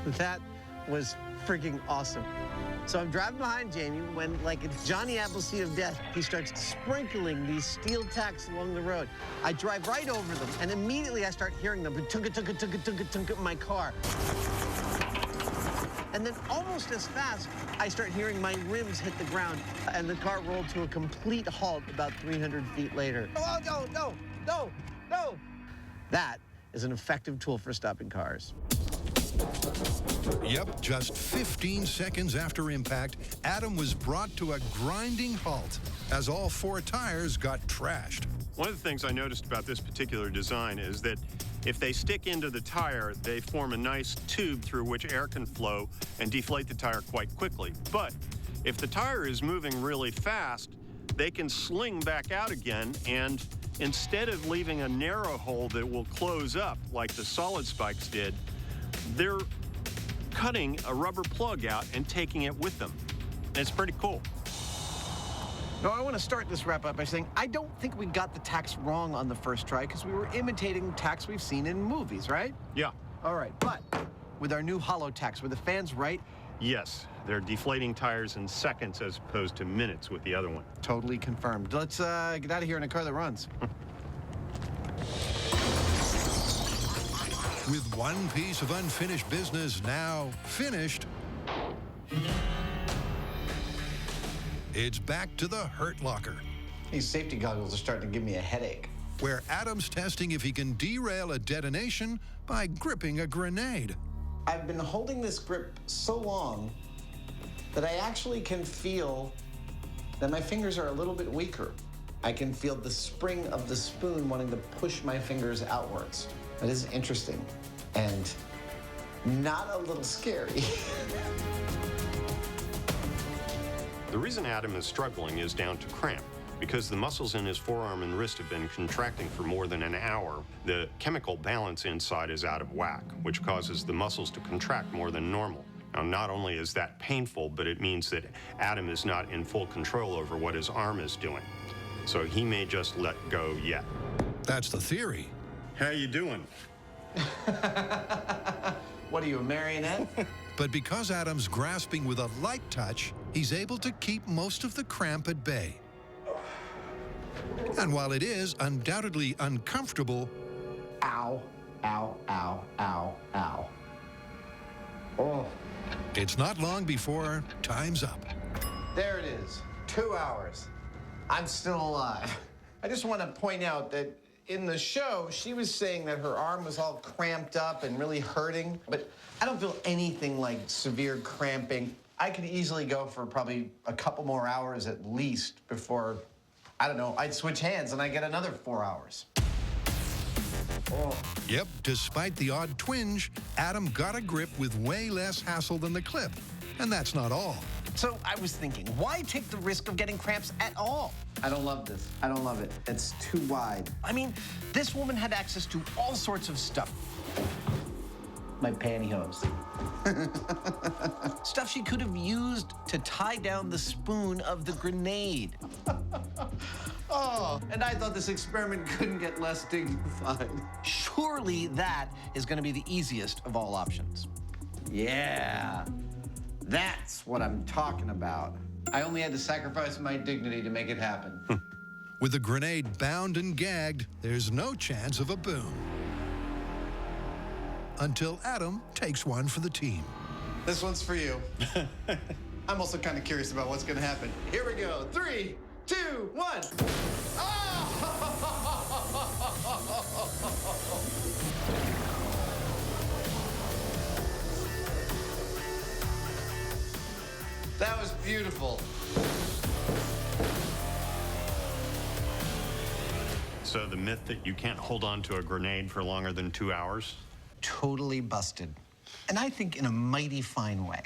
That was freaking awesome. So I'm driving behind Jamie when, like it's Johnny Appleseed of death, he starts sprinkling these steel tacks along the road. I drive right over them, and immediately I start hearing them, tunka, tunka, tunka, tunka, tunka, in my car. And then almost as fast, I start hearing my rims hit the ground, and the car rolled to a complete halt about 300 feet later. Oh, no, no, no, no. That is an effective tool for stopping cars. Yep, just 15 seconds after impact, Adam was brought to a grinding halt as all 4 tires got trashed. One of the things I noticed about this particular design is that if they stick into the tire, they form a nice tube through which air can flow and deflate the tire quite quickly. But if the tire is moving really fast, they can sling back out again, and instead of leaving a narrow hole that will close up like the solid spikes did, they're cutting a rubber plug out and taking it with them. It's pretty cool. Now, I want to start this wrap-up by saying I don't think we got the tacks wrong on the first try because we were imitating tacks we've seen in movies, right? Yeah. All right, but with our new hollow tacks, were the fans right? Yes, they're deflating tires in seconds as opposed to minutes with the other one. Totally confirmed. Let's get out of here in a car that runs. With one piece of unfinished business now finished, it's back to the Hurt Locker, These safety goggles are starting to give me a headache. where Adam's testing if he can derail a detonation by gripping a grenade. I've been holding this grip so long that I actually can feel that my fingers are a little bit weaker. I can feel the spring of the spoon wanting to push my fingers outwards. That is interesting and not a little scary. The reason Adam is struggling is down to cramp. Because the muscles in his forearm and wrist have been contracting for more than an hour, the chemical balance inside is out of whack, which causes the muscles to contract more than normal. Now, not only is that painful, but it means that Adam is not in full control over what his arm is doing. So he may just let go yet. That's the theory. How you doing? What are you, a marionette? But because Adam's grasping with a light touch, he's able to keep most of the cramp at bay. And while it is undoubtedly uncomfortable, Ow, ow, ow, ow, ow. Oh. it's not long before time's up. There it is, 2 hours. I'm still alive. I just want to point out that in the show, she was saying that her arm was all cramped up and really hurting, but I don't feel anything like severe cramping. I could easily go for probably a couple more hours at least before, I don't know, I'd switch hands and I get another 4 hours. Oh. Yep, despite the odd twinge, Adam got a grip with way less hassle than the clip. And that's not all. So I was thinking, why take the risk of getting cramps at all? I don't love this. I don't love it. It's too wide. I mean, this woman had access to all sorts of stuff. My pantyhose. Stuff she could have used to tie down the spoon of the grenade. Oh, and I thought this experiment couldn't get less dignified. Surely that is going to be the easiest of all options. Yeah, that's what I'm talking about. I only had to sacrifice my dignity to make it happen. With the grenade bound and gagged, there's no chance of a boom. Until Adam takes one for the team. This one's for you. I'm also kind of curious about what's going to happen. Here we go. 3, 2, 1. Oh! That was beautiful. So the myth that you can't hold on to a grenade for longer than 2 hours? Totally busted. And I think in a mighty fine way.